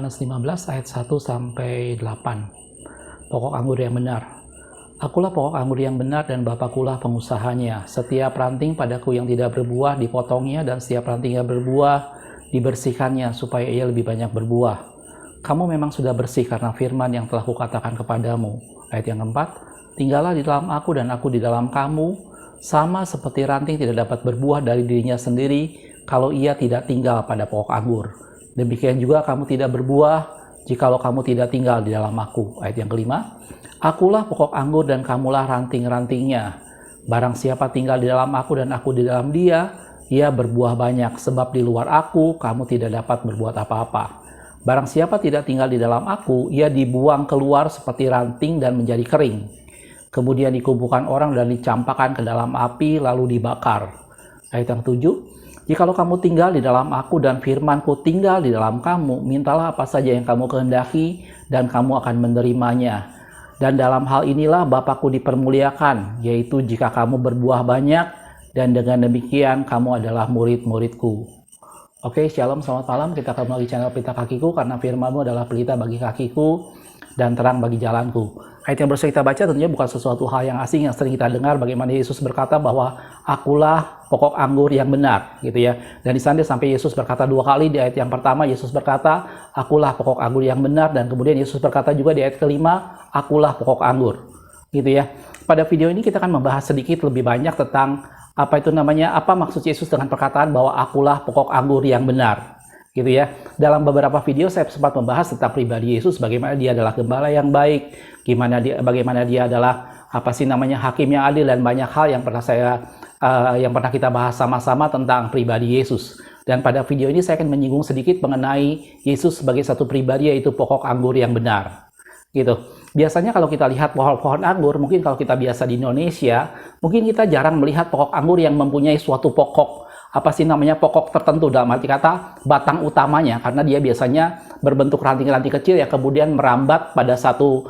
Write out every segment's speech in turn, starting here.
Yohanes 15 ayat 1 sampai 8. Pokok anggur yang benar. Akulah pokok anggur yang benar dan Bapakulah pengusahanya. Setiap ranting padaku yang tidak berbuah dipotongnya, dan setiap ranting yang berbuah dibersihkannya supaya ia lebih banyak berbuah. Kamu memang sudah bersih karena firman yang telah kukatakan kepadamu. Ayat yang keempat, tinggallah di dalam aku dan aku di dalam kamu, sama seperti ranting tidak dapat berbuah dari dirinya sendiri kalau ia tidak tinggal pada pokok anggur. Demikian juga kamu tidak berbuah jikalau kamu tidak tinggal di dalam aku. Ayat yang kelima, akulah pokok anggur dan kamulah ranting-rantingnya. Barang siapa tinggal di dalam aku dan aku di dalam dia, ia berbuah banyak, sebab di luar aku kamu tidak dapat berbuat apa-apa. Barang siapa tidak tinggal di dalam aku, ia dibuang keluar seperti ranting dan menjadi kering. Kemudian dikumpulkan orang dan dicampakkan ke dalam api lalu dibakar. Ayat yang ketujuh, jikalau kamu tinggal di dalam aku dan firmanku tinggal di dalam kamu, mintalah apa saja yang kamu kehendaki dan kamu akan menerimanya. Dan dalam hal inilah Bapakku dipermuliakan, yaitu jika kamu berbuah banyak, dan dengan demikian kamu adalah murid-muridku. Oke, shalom, selamat malam. Kita akan melalui channel Pelita Kakiku, karena firman-Mu adalah pelita bagi kakiku dan terang bagi jalanku. Ayat yang baru kita baca tentunya bukan sesuatu hal yang asing yang sering kita dengar, bagaimana Yesus berkata bahwa akulah pokok anggur yang benar, gitu ya. Dan di sana sampai Yesus berkata dua kali. Di ayat yang pertama Yesus berkata, akulah pokok anggur yang benar, dan kemudian Yesus berkata juga di ayat kelima, akulah pokok anggur, gitu ya. Pada video ini kita akan membahas sedikit lebih banyak tentang apa maksud Yesus dengan perkataan bahwa akulah pokok anggur yang benar, gitu ya. Dalam beberapa video saya sempat membahas tentang pribadi Yesus, bagaimana dia adalah gembala yang baik, bagaimana dia adalah hakim yang adil, dan banyak hal yang pernah kita bahas sama-sama tentang pribadi Yesus. Dan pada video ini saya akan menyinggung sedikit mengenai Yesus sebagai satu pribadi, yaitu pokok anggur yang benar, gitu. Biasanya kalau kita lihat pohon anggur, mungkin kalau kita biasa di Indonesia, mungkin kita jarang melihat pokok anggur yang mempunyai suatu pokok pokok tertentu, dalam arti kata batang utamanya, karena dia biasanya berbentuk ranting-ranting kecil yang kemudian merambat pada satu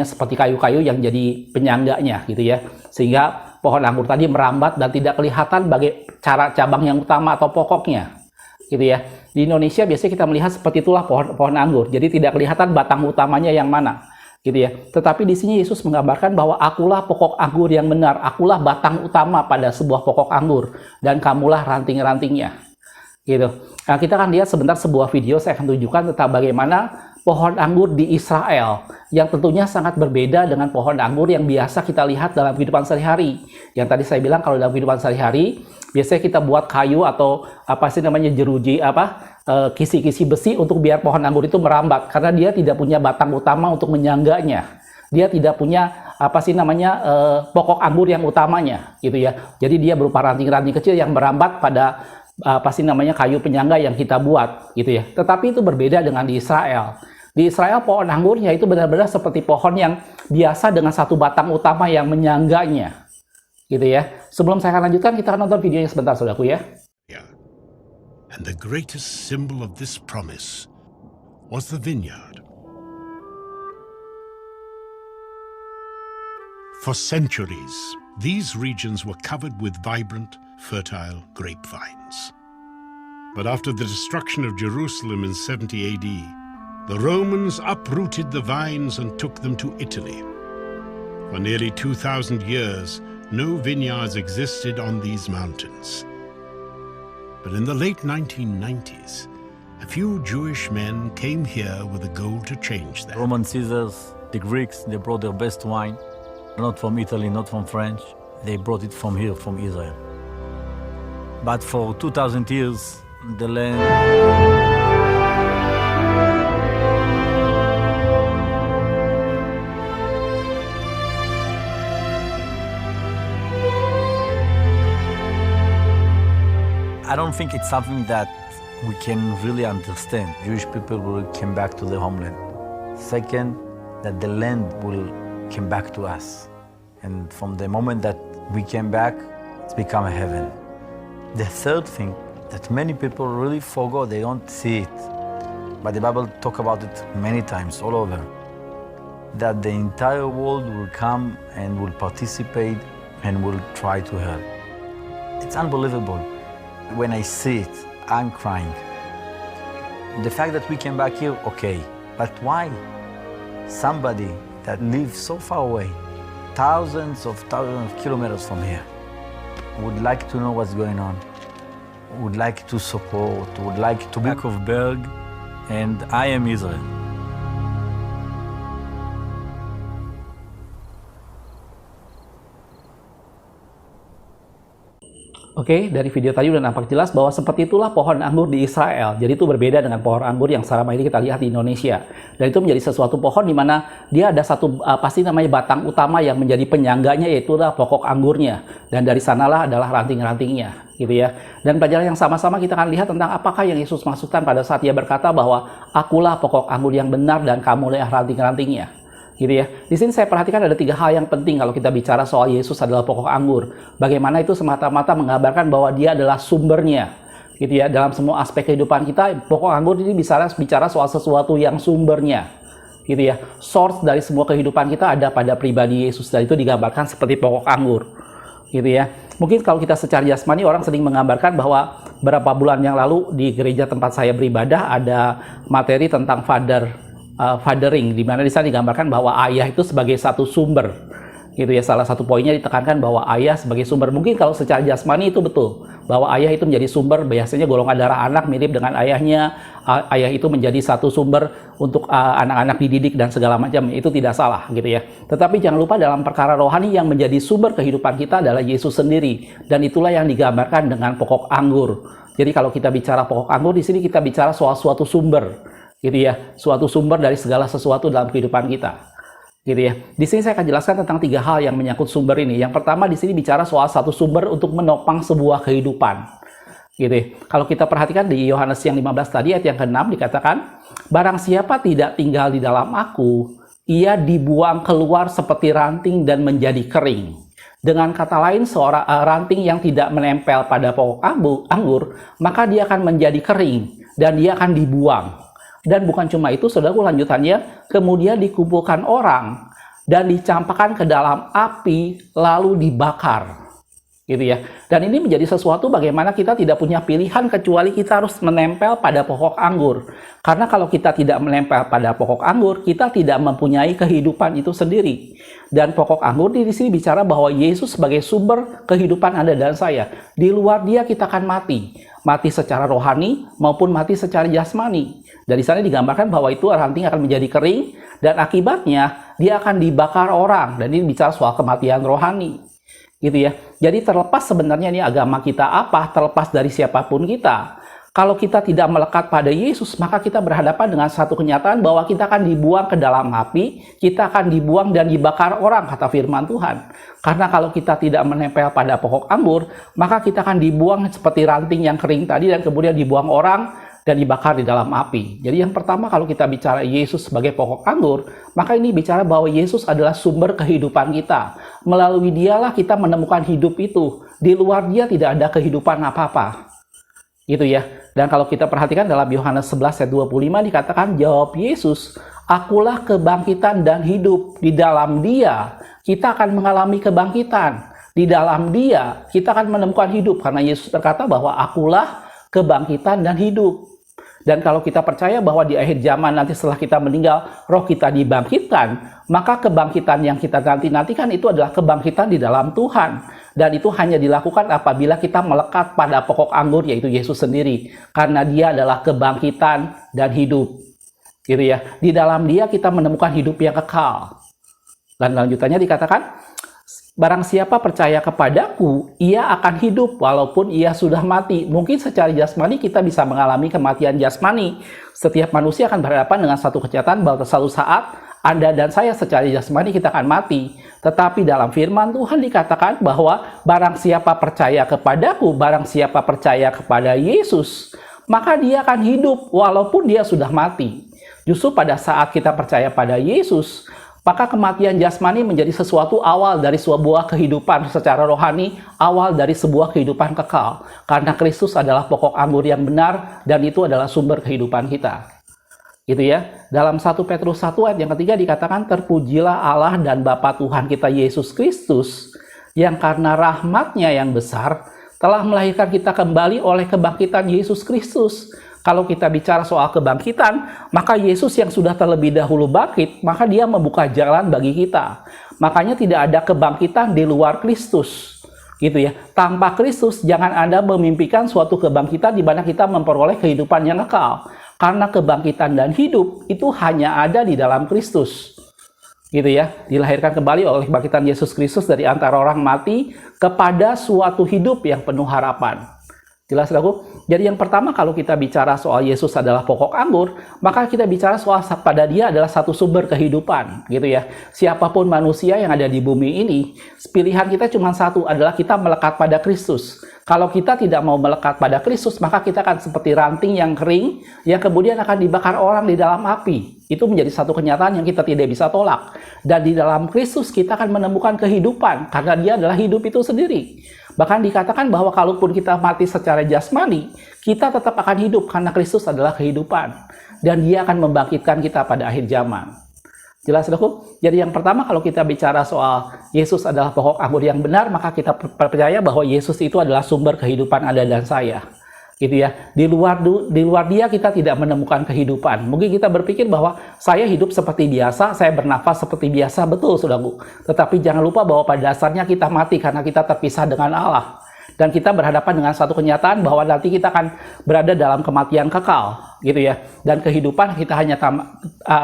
seperti kayu-kayu yang jadi penyangganya, gitu ya, sehingga pohon anggur tadi merambat dan tidak kelihatan bagai cara cabang yang utama atau pokoknya, gitu ya. Di Indonesia biasanya kita melihat seperti itulah pohon anggur, jadi tidak kelihatan batang utamanya yang mana, gitu ya. Tetapi di sini Yesus menggambarkan bahwa akulah pokok anggur yang benar, akulah batang utama pada sebuah pokok anggur, dan kamulah ranting-rantingnya, gitu. Nah, kita akan lihat sebentar sebuah video, saya akan tunjukkan tentang bagaimana pohon anggur di Israel, yang tentunya sangat berbeda dengan pohon anggur yang biasa kita lihat dalam kehidupan sehari-hari. Yang tadi saya bilang, kalau dalam kehidupan sehari-hari biasanya kita buat kayu atau jeruji, kisi-kisi besi untuk biar pohon anggur itu merambat, karena dia tidak punya batang utama untuk menyangganya. Dia tidak punya pokok anggur yang utamanya, gitu ya. Jadi dia berupa ranting-ranting kecil yang merambat pada kayu penyangga yang kita buat, gitu ya. Tetapi itu berbeda dengan di Israel. Di Israel pohon anggurnya itu benar-benar seperti pohon yang biasa dengan satu batang utama yang menyangganya, gitu ya. Sebelum saya akan lanjutkan, kita akan nonton videonya sebentar, saudaraku ya. And the greatest symbol of this promise was the vineyard. For centuries, these regions were covered with vibrant, fertile grapevines. But after the destruction of Jerusalem in 70 AD, the Romans uprooted the vines and took them to Italy. For nearly 2,000 years, no vineyards existed on these mountains. But in the late 1990s, a few Jewish men came here with a goal to change that. Roman Caesars, the Greeks, they brought their best wine, not from Italy, not from French. They brought it from here, from Israel. But for 2,000 years, the land... I don't think it's something that we can really understand. Jewish people will come back to their homeland. Second, that the land will come back to us. And from the moment that we came back, it's become a heaven. The third thing that many people really forgot, they don't see it. But the Bible talks about it many times, all over. That the entire world will come and will participate and will try to help. It's unbelievable. When I see it, I'm crying. The fact that we came back here, okay. But why? Somebody that lives so far away, thousands of kilometers from here, would like to know what's going on, would like to support, would like to be of Berg, and I am Israel. Oke, dari video tadi udah nampak jelas bahwa seperti itulah pohon anggur di Israel. Jadi itu berbeda dengan pohon anggur yang selama ini kita lihat di Indonesia. Dan itu menjadi sesuatu pohon di mana dia ada satu pasti namanya batang utama yang menjadi penyangganya, yaitu pokok anggurnya. Dan dari sanalah adalah ranting-rantingnya, gitu ya. Dan pelajaran yang sama-sama kita akan lihat tentang apakah yang Yesus maksudkan pada saat dia berkata bahwa akulah pokok anggur yang benar dan kamulah ranting-rantingnya. Gitu ya. Di sini saya perhatikan ada 3 hal yang penting kalau kita bicara soal Yesus adalah pokok anggur. Bagaimana itu semata-mata mengabarkan bahwa dia adalah sumbernya. Gitu ya. Dalam semua aspek kehidupan kita, pokok anggur ini bicara soal sesuatu yang sumbernya. Gitu ya. Source dari semua kehidupan kita ada pada pribadi Yesus, dan itu digambarkan seperti pokok anggur. Gitu ya. Mungkin kalau kita secara jasmani, orang sering menggambarkan bahwa beberapa bulan yang lalu di gereja tempat saya beribadah ada materi tentang fathering, di mana di sana digambarkan bahwa ayah itu sebagai satu sumber, gitu ya. Salah satu poinnya ditekankan bahwa ayah sebagai sumber. Mungkin kalau secara jasmani itu betul, bahwa ayah itu menjadi sumber, biasanya golongan darah anak mirip dengan ayahnya, ayah itu menjadi satu sumber untuk anak-anak dididik dan segala macam, itu tidak salah, gitu ya. Tetapi jangan lupa dalam perkara rohani yang menjadi sumber kehidupan kita adalah Yesus sendiri, dan itulah yang digambarkan dengan pokok anggur. Jadi kalau kita bicara pokok anggur, di sini kita bicara soal suatu sumber, gitu ya, suatu sumber dari segala sesuatu dalam kehidupan kita, gitu ya. Di sini saya akan jelaskan tentang 3 hal yang menyangkut sumber ini. Yang pertama, di sini bicara soal satu sumber untuk menopang sebuah kehidupan, gitu ya. Kalau kita perhatikan di Yohanes yang 15 tadi ayat yang ke-6 dikatakan, barang siapa tidak tinggal di dalam aku, ia dibuang keluar seperti ranting dan menjadi kering. Dengan kata lain, seorang ranting yang tidak menempel pada pokok anggur, maka dia akan menjadi kering dan dia akan dibuang. Dan bukan cuma itu, saudaraku, lanjutannya, kemudian dikumpulkan orang dan dicampakkan ke dalam api lalu dibakar. Gitu ya. Dan ini menjadi sesuatu bagaimana kita tidak punya pilihan kecuali kita harus menempel pada pokok anggur. Karena kalau kita tidak menempel pada pokok anggur, kita tidak mempunyai kehidupan itu sendiri. Dan pokok anggur di sini bicara bahwa Yesus sebagai sumber kehidupan Anda dan saya. Di luar dia kita akan mati. Mati secara rohani maupun mati secara jasmani. Dari sana digambarkan bahwa itu ranting akan menjadi kering dan akibatnya dia akan dibakar orang. Dan ini bicara soal kematian rohani. Gitu ya. Jadi terlepas sebenarnya ini agama kita apa, terlepas dari siapapun kita. Kalau kita tidak melekat pada Yesus, maka kita berhadapan dengan satu kenyataan bahwa kita akan dibuang ke dalam api, kita akan dibuang dan dibakar orang, kata firman Tuhan. Karena kalau kita tidak menempel pada pokok anggur, maka kita akan dibuang seperti ranting yang kering tadi dan kemudian dibuang orang dan dibakar di dalam api. Jadi yang pertama, kalau kita bicara Yesus sebagai pokok anggur, maka ini bicara bahwa Yesus adalah sumber kehidupan kita. Melalui dialah kita menemukan hidup itu. Di luar dia tidak ada kehidupan apa-apa. Gitu ya. Dan kalau kita perhatikan dalam Yohanes 11 ayat 25 dikatakan, jawab Yesus, akulah kebangkitan dan hidup. Di dalam dia kita akan mengalami kebangkitan. Di dalam dia kita akan menemukan hidup. Karena Yesus berkata bahwa akulah kebangkitan dan hidup. Dan kalau kita percaya bahwa di akhir zaman nanti setelah kita meninggal, roh kita dibangkitkan, maka kebangkitan yang kita nantikan itu adalah kebangkitan di dalam Tuhan. Dan itu hanya dilakukan apabila kita melekat pada pokok anggur, yaitu Yesus sendiri. Karena dia adalah kebangkitan dan hidup. Gitu ya. Di dalam dia kita menemukan hidup yang kekal. Dan lanjutannya dikatakan, barang siapa percaya kepadaku, ia akan hidup walaupun ia sudah mati. Mungkin secara jasmani kita bisa mengalami kematian jasmani. Setiap manusia akan berhadapan dengan satu kenyataan bahwa suatu saat Anda dan saya secara jasmani kita akan mati. Tetapi dalam firman Tuhan dikatakan bahwa barang siapa percaya kepadaku, barang siapa percaya kepada Yesus, maka dia akan hidup walaupun dia sudah mati. Justru pada saat kita percaya pada Yesus, maka kematian jasmani menjadi sesuatu awal dari sebuah kehidupan secara rohani, awal dari sebuah kehidupan kekal. Karena Kristus adalah pokok anggur yang benar, dan itu adalah sumber kehidupan kita. Gitu ya. Dalam 1 Petrus 1 ayat yang ketiga dikatakan, terpujilah Allah dan Bapa Tuhan kita Yesus Kristus, yang karena rahmat-Nya yang besar, telah melahirkan kita kembali oleh kebangkitan Yesus Kristus, Kalau kita bicara soal kebangkitan, maka Yesus yang sudah terlebih dahulu bangkit, maka dia membuka jalan bagi kita. Makanya tidak ada kebangkitan di luar Kristus. Gitu ya. Tanpa Kristus, jangan Anda memimpikan suatu kebangkitan di mana kita memperoleh kehidupan yang kekal. Karena kebangkitan dan hidup itu hanya ada di dalam Kristus. Gitu ya, dilahirkan kembali oleh kebangkitan Yesus Kristus dari antara orang mati kepada suatu hidup yang penuh harapan. Jelas aku? Jadi yang pertama kalau kita bicara soal Yesus adalah pokok anggur, maka kita bicara soal pada dia adalah satu sumber kehidupan, gitu ya. Siapapun manusia yang ada di bumi ini, pilihan kita cuma satu, adalah kita melekat pada Kristus. Kalau kita tidak mau melekat pada Kristus, maka kita akan seperti ranting yang kering, yang kemudian akan dibakar orang di dalam api. Itu menjadi satu kenyataan yang kita tidak bisa tolak. Dan di dalam Kristus kita akan menemukan kehidupan, karena dia adalah hidup itu sendiri. Bahkan dikatakan bahwa kalaupun kita mati secara jasmani, kita tetap akan hidup karena Kristus adalah kehidupan. Dan dia akan membangkitkan kita pada akhir zaman. Jelas, saudaraku? Jadi yang pertama kalau kita bicara soal Yesus adalah pokok anggur yang benar, maka kita percaya bahwa Yesus itu adalah sumber kehidupan Anda dan saya. Gitu ya. Di luar dia kita tidak menemukan kehidupan. Mungkin kita berpikir bahwa saya hidup seperti biasa, saya bernafas seperti biasa, betul saudaraku. Tetapi jangan lupa bahwa pada dasarnya kita mati karena kita terpisah dengan Allah. Dan kita berhadapan dengan satu kenyataan bahwa nanti kita akan berada dalam kematian kekal, gitu ya. Dan kehidupan kita hanya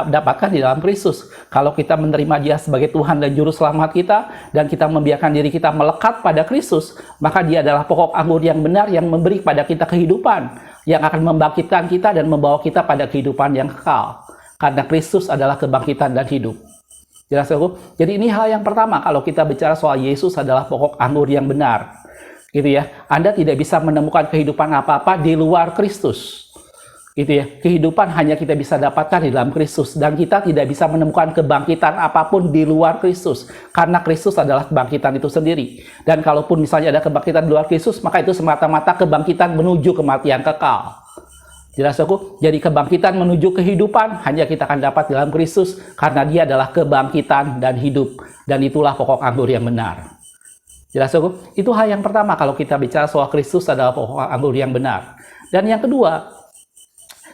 dapatkan di dalam Kristus. Kalau kita menerima Dia sebagai Tuhan dan Juru Selamat kita, dan kita membiarkan diri kita melekat pada Kristus, maka Dia adalah pokok anggur yang benar yang memberi pada kita kehidupan, yang akan membangkitkan kita dan membawa kita pada kehidupan yang kekal. Karena Kristus adalah kebangkitan dan hidup. Jelas aku? Jadi ini hal yang pertama kalau kita bicara soal Yesus adalah pokok anggur yang benar. Gitu ya, Anda tidak bisa menemukan kehidupan apa-apa di luar Kristus. Gitu ya, kehidupan hanya kita bisa dapatkan di dalam Kristus, dan kita tidak bisa menemukan kebangkitan apapun di luar Kristus, karena Kristus adalah kebangkitan itu sendiri. Dan kalaupun misalnya ada kebangkitan di luar Kristus, maka itu semata-mata kebangkitan menuju kematian kekal. Jelas aku? Jadi kebangkitan menuju kehidupan hanya kita akan dapat dalam Kristus, karena Dia adalah kebangkitan dan hidup, dan itulah pokok anggur yang benar. Jelas cukup? Itu hal yang pertama kalau kita bicara soal Kristus adalah pokok anggur yang benar. Dan yang kedua,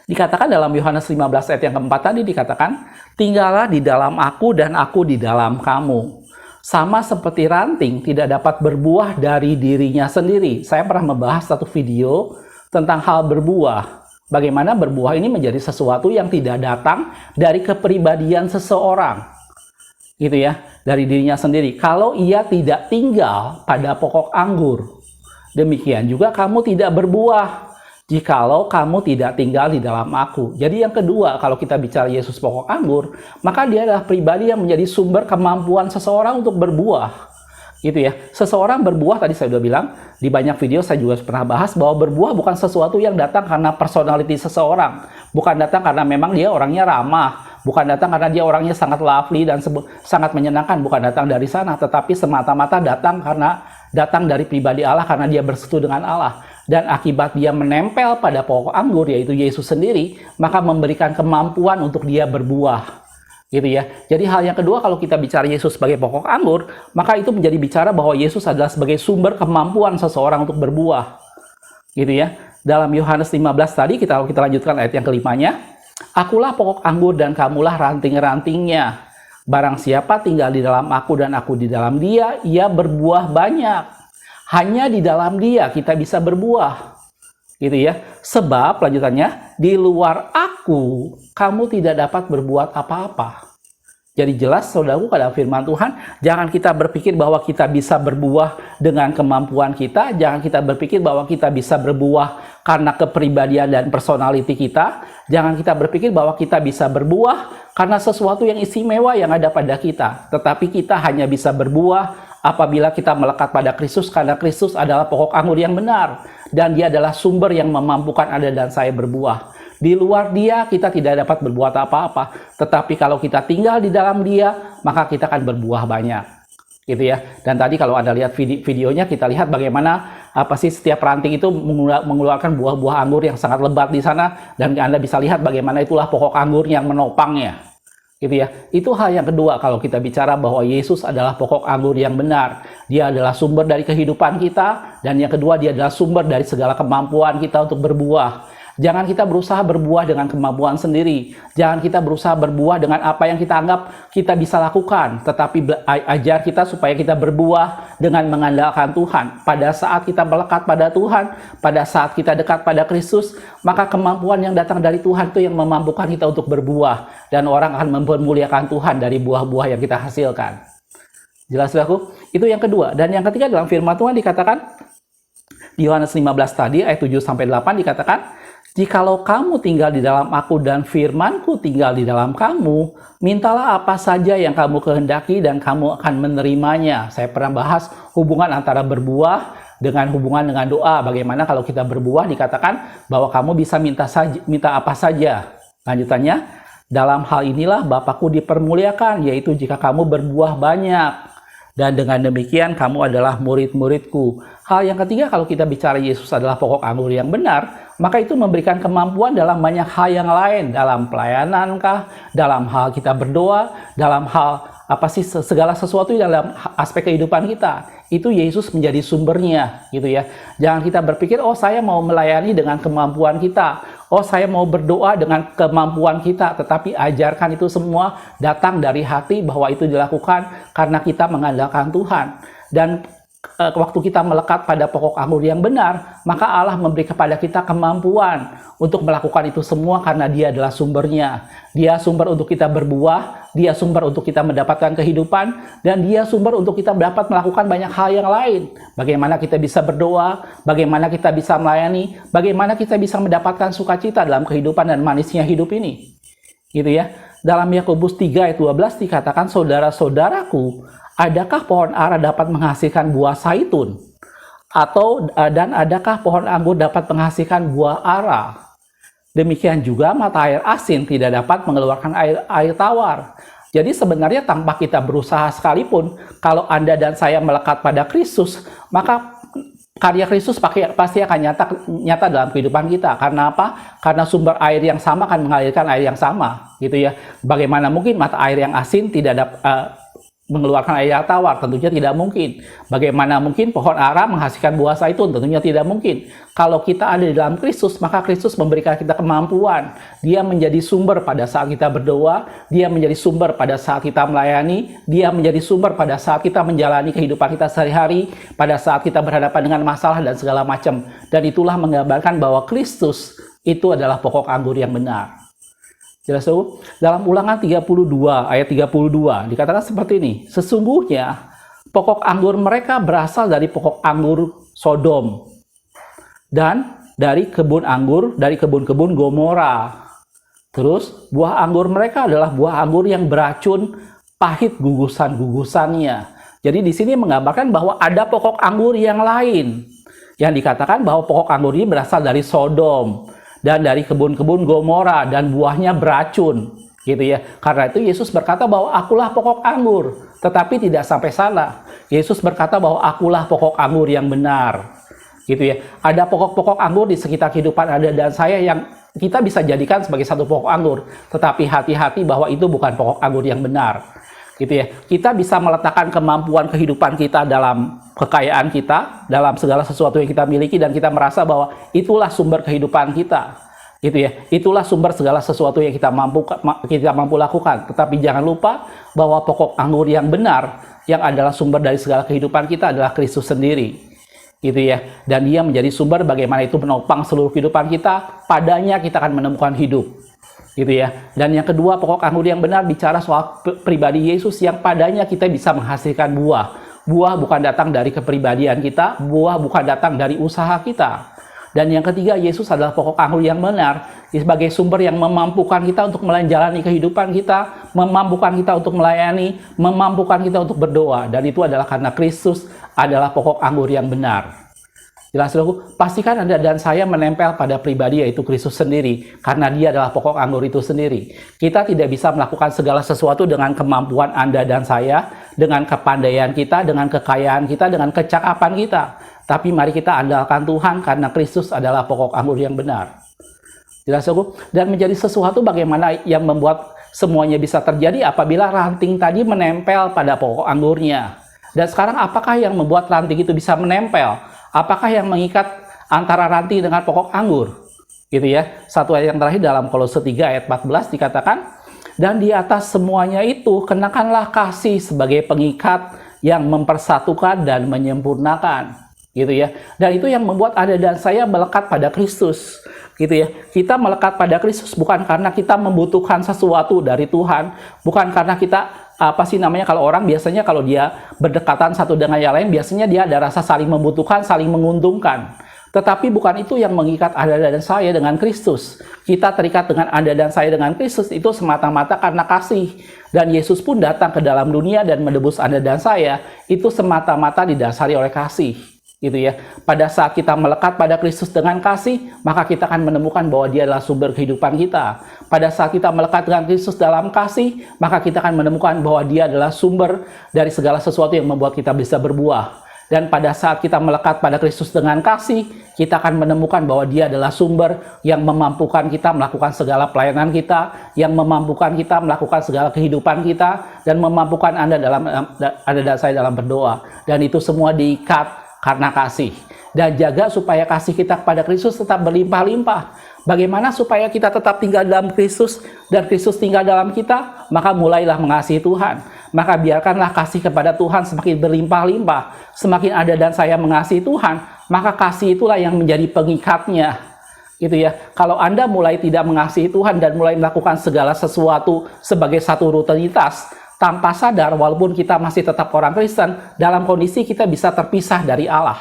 dikatakan dalam Yohanes 15 ayat yang keempat tadi dikatakan, tinggallah di dalam aku dan aku di dalam kamu. Sama seperti ranting tidak dapat berbuah dari dirinya sendiri. Saya pernah membahas satu video tentang hal berbuah. Bagaimana berbuah ini menjadi sesuatu yang tidak datang dari kepribadian seseorang. Gitu ya, dari dirinya sendiri. Kalau ia tidak tinggal pada pokok anggur, demikian juga kamu tidak berbuah jikalau kamu tidak tinggal di dalam aku. Jadi yang kedua, kalau kita bicara Yesus pokok anggur, maka dia adalah pribadi yang menjadi sumber kemampuan seseorang untuk berbuah. Gitu ya, seseorang berbuah, tadi saya sudah bilang, di banyak video saya juga pernah bahas bahwa berbuah bukan sesuatu yang datang karena personality seseorang. Bukan datang karena memang dia orangnya ramah. Bukan datang karena dia orangnya sangat lovely dan sangat menyenangkan. Bukan datang dari sana, tetapi semata-mata datang dari pribadi Allah, karena dia bersekutu dengan Allah. Dan akibat dia menempel pada pokok anggur, yaitu Yesus sendiri, maka memberikan kemampuan untuk dia berbuah. Gitu ya. Jadi hal yang kedua kalau kita bicara Yesus sebagai pokok anggur, maka itu menjadi bicara bahwa Yesus adalah sebagai sumber kemampuan seseorang untuk berbuah. Gitu ya. Dalam Yohanes 15 tadi, kita lanjutkan ayat yang kelimanya. Akulah pokok anggur dan kamulah ranting-rantingnya. Barang siapa tinggal di dalam aku dan aku di dalam dia, ia berbuah banyak. Hanya di dalam dia kita bisa berbuah. Gitu ya. Sebab lanjutannya, di luar aku kamu tidak dapat berbuat apa-apa. Jadi jelas saudaraku dalam firman Tuhan, jangan kita berpikir bahwa kita bisa berbuah dengan kemampuan kita, jangan kita berpikir bahwa kita bisa berbuah karena kepribadian dan personality kita, jangan kita berpikir bahwa kita bisa berbuah karena sesuatu yang istimewa yang ada pada kita, tetapi kita hanya bisa berbuah apabila kita melekat pada Kristus, karena Kristus adalah pokok anggur yang benar, dan Dia adalah sumber yang memampukan Anda dan saya berbuah. Di luar Dia kita tidak dapat berbuat apa-apa, tetapi kalau kita tinggal di dalam Dia, maka kita akan berbuah banyak, gitu ya. Dan tadi kalau Anda lihat videonya, kita lihat bagaimana setiap ranting itu mengeluarkan buah-buah anggur yang sangat lebat di sana, dan Anda bisa lihat bagaimana itulah pokok anggur yang menopangnya, gitu ya. Itu hal yang kedua kalau kita bicara bahwa Yesus adalah pokok anggur yang benar. Dia adalah sumber dari kehidupan kita, dan yang kedua Dia adalah sumber dari segala kemampuan kita untuk berbuah. Jangan kita berusaha berbuah dengan kemampuan sendiri. Jangan kita berusaha berbuah dengan apa yang kita anggap kita bisa lakukan. Tetapi ajar kita supaya kita berbuah dengan mengandalkan Tuhan. Pada saat kita melekat pada Tuhan, pada saat kita dekat pada Kristus, maka kemampuan yang datang dari Tuhan itu yang memampukan kita untuk berbuah. Dan orang akan mempermuliakan Tuhan dari buah-buah yang kita hasilkan. Jelas, saudaraku? Itu yang kedua. Dan yang ketiga dalam firman Tuhan dikatakan, di Yohanes 15 tadi, ayat 7-8 dikatakan, jikalau kamu tinggal di dalam aku dan firmanku tinggal di dalam kamu, mintalah apa saja yang kamu kehendaki dan kamu akan menerimanya. Saya pernah bahas hubungan antara berbuah dengan hubungan dengan doa. Bagaimana kalau kita berbuah dikatakan bahwa kamu bisa minta apa saja. Lanjutannya, dalam hal inilah Bapakku dipermuliakan, yaitu jika kamu berbuah banyak. Dan dengan demikian kamu adalah murid-muridku. Hal yang ketiga, kalau kita bicara Yesus adalah pokok anggur yang benar, maka itu memberikan kemampuan dalam banyak hal yang lain. Dalam pelayanan dalam hal kita berdoa, dalam hal segala sesuatu dalam aspek kehidupan kita. Itu Yesus menjadi sumbernya, gitu ya. Jangan kita berpikir, oh saya mau melayani dengan kemampuan kita. Oh saya mau berdoa dengan kemampuan kita. Tetapi ajarkan itu semua datang dari hati bahwa itu dilakukan karena kita mengandalkan Tuhan. Dan waktu kita melekat pada pokok anggur yang benar, maka Allah memberi kepada kita kemampuan untuk melakukan itu semua karena Dia adalah sumbernya. Dia sumber untuk kita berbuah, Dia sumber untuk kita mendapatkan kehidupan, dan Dia sumber untuk kita dapat melakukan banyak hal yang lain. Bagaimana kita bisa berdoa, bagaimana kita bisa melayani, bagaimana kita bisa mendapatkan sukacita dalam kehidupan dan manisnya hidup ini. Gitu ya. Dalam Yakobus 3 ayat 12 dikatakan, saudara-saudaraku, adakah pohon ara dapat menghasilkan buah zaitun? Dan adakah pohon anggur dapat menghasilkan buah ara? Demikian juga mata air asin tidak dapat mengeluarkan air tawar. Jadi sebenarnya tanpa kita berusaha sekalipun, kalau Anda dan saya melekat pada Kristus, maka karya Kristus pasti akan nyata dalam kehidupan kita. Karena apa? Karena sumber air yang sama akan mengalirkan air yang sama, gitu ya. Bagaimana mungkin mata air yang asin tidak dapat mengeluarkan air yang tawar? Tentunya tidak mungkin. Bagaimana mungkin pohon ara menghasilkan buah zaitun? Tentunya tidak mungkin. Kalau kita ada di dalam Kristus, maka Kristus memberikan kita kemampuan. Dia menjadi sumber pada saat kita berdoa, Dia menjadi sumber pada saat kita melayani, Dia menjadi sumber pada saat kita menjalani kehidupan kita sehari-hari, pada saat kita berhadapan dengan masalah dan segala macam. Dan itulah menggambarkan bahwa Kristus itu adalah pokok anggur yang benar. Jelas, dalam Ulangan 32 ayat 32 dikatakan seperti ini, sesungguhnya pokok anggur mereka berasal dari pokok anggur Sodom dan dari kebun-kebun Gomora. Terus buah anggur mereka adalah buah anggur yang beracun, pahit gugusan-gugusannya. Jadi di sini menggambarkan bahwa ada pokok anggur yang lain yang dikatakan bahwa pokok anggur ini berasal dari Sodom dan dari kebun-kebun Gomora, dan buahnya beracun, gitu ya. Karena itu Yesus berkata bahwa akulah pokok anggur, tetapi tidak sampai sana. Yesus berkata bahwa akulah pokok anggur yang benar, gitu ya. Ada pokok-pokok anggur di sekitar kehidupan Anda dan saya yang kita bisa jadikan sebagai satu pokok anggur, tetapi hati-hati bahwa itu bukan pokok anggur yang benar, gitu ya. Kita bisa meletakkan kemampuan kehidupan kita dalam kekayaan kita, dalam segala sesuatu yang kita miliki, dan kita merasa bahwa itulah sumber kehidupan kita, gitu ya. Itulah sumber segala sesuatu yang kita mampu lakukan. Tetapi jangan lupa bahwa pokok anggur yang benar, yang adalah sumber dari segala kehidupan kita, adalah Kristus sendiri, gitu ya. Dan Dia menjadi sumber bagaimana itu menopang seluruh kehidupan kita. Padanya kita akan menemukan hidup, gitu ya. Dan yang kedua, pokok anggur yang benar bicara soal pribadi Yesus, yang padanya kita bisa menghasilkan buah. Buah bukan datang dari kepribadian kita, buah bukan datang dari usaha kita. Dan yang ketiga, Yesus adalah pokok anggur yang benar sebagai sumber yang memampukan kita untuk menjalani kehidupan kita, memampukan kita untuk melayani, memampukan kita untuk berdoa. Dan itu adalah karena Kristus adalah pokok anggur yang benar. Jelas, saudaraku, pastikan Anda dan saya menempel pada pribadi, yaitu Kristus sendiri, karena Dia adalah pokok anggur itu sendiri. Kita tidak bisa melakukan segala sesuatu dengan kemampuan Anda dan saya, dengan kepandaian kita, dengan kekayaan kita, dengan kecakapan kita. Tapi mari kita andalkan Tuhan, karena Kristus adalah pokok anggur yang benar. Jelas, saudaraku? Dan menjadi sesuatu bagaimana yang membuat semuanya bisa terjadi apabila ranting tadi menempel pada pokok anggurnya. Dan sekarang apakah yang membuat ranting itu bisa menempel? Apakah yang mengikat antara ranting dengan pokok anggur? Gitu ya. Satu ayat yang terakhir dalam Kolose 3 ayat 14 dikatakan, dan di atas semuanya itu kenakanlah kasih sebagai pengikat yang mempersatukan dan menyempurnakan. Gitu ya. Dan itu yang membuat Anda dan saya melekat pada Kristus. Gitu ya. Kita melekat pada Kristus bukan karena kita membutuhkan sesuatu dari Tuhan, bukan karena kita kalau orang biasanya kalau dia berdekatan satu dengan yang lain, biasanya dia ada rasa saling membutuhkan, saling menguntungkan. Tetapi bukan itu yang mengikat Anda dan saya dengan Kristus. Kita terikat dengan Anda dan saya dengan Kristus itu semata-mata karena kasih. Dan Yesus pun datang ke dalam dunia dan menebus Anda dan saya itu semata-mata didasari oleh kasih. Gitu ya. Pada saat kita melekat pada Kristus dengan kasih, maka kita akan menemukan bahwa Dia adalah sumber kehidupan kita. Pada saat kita melekat dengan Kristus dalam kasih, maka kita akan menemukan bahwa Dia adalah sumber dari segala sesuatu yang membuat kita bisa berbuah. Dan pada saat kita melekat pada Kristus dengan kasih, kita akan menemukan bahwa Dia adalah sumber yang memampukan kita melakukan segala pelayanan kita, yang memampukan kita melakukan segala kehidupan kita, dan memampukan Anda dan saya dalam berdoa. Dan itu semua diikat karena kasih. Dan jaga supaya kasih kita kepada Kristus tetap berlimpah-limpah. Bagaimana supaya kita tetap tinggal dalam Kristus dan Kristus tinggal dalam kita? Maka mulailah mengasihi Tuhan. Maka biarkanlah kasih kepada Tuhan semakin berlimpah-limpah. Semakin Anda dan saya mengasihi Tuhan, maka kasih itulah yang menjadi pengikatnya. Gitu ya. Kalau Anda mulai tidak mengasihi Tuhan dan mulai melakukan segala sesuatu sebagai satu rutinitas, tanpa sadar, walaupun kita masih tetap orang Kristen, dalam kondisi kita bisa terpisah dari Allah.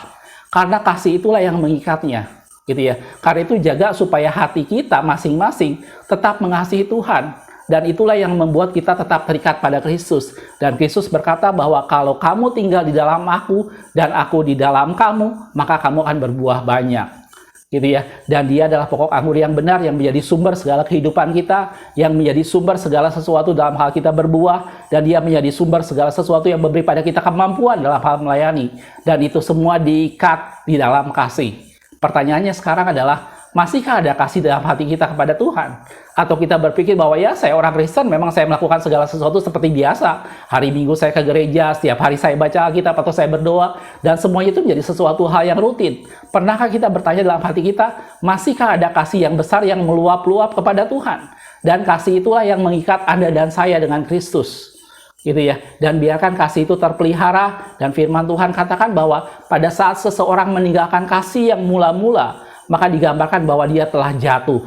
Karena kasih itulah yang mengikatnya. Gitu ya. Karena itu jaga supaya hati kita masing-masing tetap mengasihi Tuhan. Dan itulah yang membuat kita tetap terikat pada Kristus. Dan Kristus berkata bahwa kalau kamu tinggal di dalam aku dan aku di dalam kamu, maka kamu akan berbuah banyak. Gitu ya. Dan Dia adalah pokok anggur yang benar yang menjadi sumber segala kehidupan kita, yang menjadi sumber segala sesuatu dalam hal kita berbuah, dan Dia menjadi sumber segala sesuatu yang memberi pada kita kemampuan dalam hal melayani. Dan itu semua diikat di dalam kasih. Pertanyaannya sekarang adalah, masihkah ada kasih dalam hati kita kepada Tuhan? Atau kita berpikir bahwa ya saya orang Kristen, memang saya melakukan segala sesuatu seperti biasa. Hari Minggu saya ke gereja, setiap hari saya baca Alkitab atau saya berdoa, dan semuanya itu menjadi sesuatu hal yang rutin. Pernahkah kita bertanya dalam hati kita, masihkah ada kasih yang besar yang meluap-luap kepada Tuhan? Dan kasih itulah yang mengikat Anda dan saya dengan Kristus. Gitu ya. Dan biarkan kasih itu terpelihara, dan firman Tuhan katakan bahwa pada saat seseorang meninggalkan kasih yang mula-mula, maka digambarkan bahwa dia telah jatuh.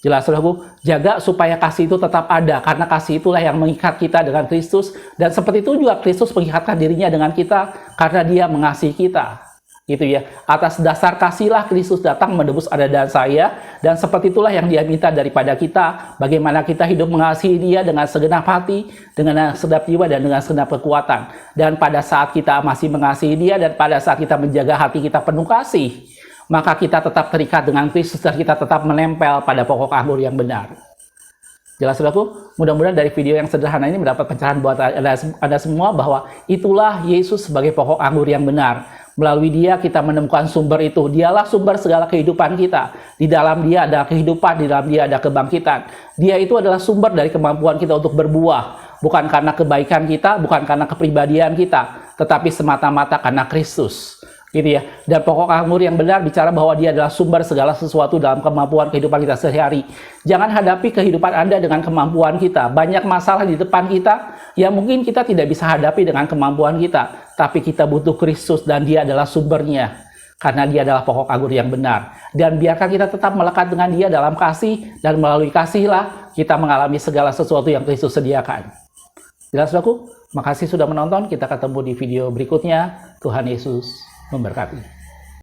Jelas, saudaraku, jaga supaya kasih itu tetap ada, karena kasih itulah yang mengikat kita dengan Kristus, dan seperti itu juga Kristus mengikatkan dirinya dengan kita karena Dia mengasihi kita. Gitu ya. Atas dasar kasihlah Kristus datang menebus Anda dan saya, dan seperti itulah yang Dia minta daripada kita, bagaimana kita hidup mengasihi Dia dengan segenap hati, dengan segenap jiwa, dan dengan segenap kekuatan. Dan pada saat kita masih mengasihi Dia, dan pada saat kita menjaga hati kita penuh kasih, maka kita tetap terikat dengan Kristus dan kita tetap menempel pada pokok anggur yang benar. Jelas, saudaraku? Mudah-mudahan dari video yang sederhana ini mendapat pencerahan buat Anda semua bahwa itulah Yesus sebagai pokok anggur yang benar. Melalui Dia kita menemukan sumber itu. Dialah sumber segala kehidupan kita. Di dalam Dia ada kehidupan, di dalam Dia ada kebangkitan. Dia itu adalah sumber dari kemampuan kita untuk berbuah. Bukan karena kebaikan kita, bukan karena kepribadian kita, tetapi semata-mata karena Kristus. Gitu ya. Dan pokok anggur yang benar bicara bahwa Dia adalah sumber segala sesuatu dalam kemampuan kehidupan kita sehari-hari. Jangan hadapi kehidupan Anda dengan kemampuan kita. Banyak masalah di depan kita yang mungkin kita tidak bisa hadapi dengan kemampuan kita. Tapi kita butuh Kristus dan Dia adalah sumbernya. Karena Dia adalah pokok anggur yang benar. Dan biarkan kita tetap melekat dengan Dia dalam kasih, dan melalui kasihlah kita mengalami segala sesuatu yang Kristus sediakan. Jelas, saudaraku? Makasih sudah menonton. Kita ketemu di video berikutnya. Tuhan Yesus memberkati.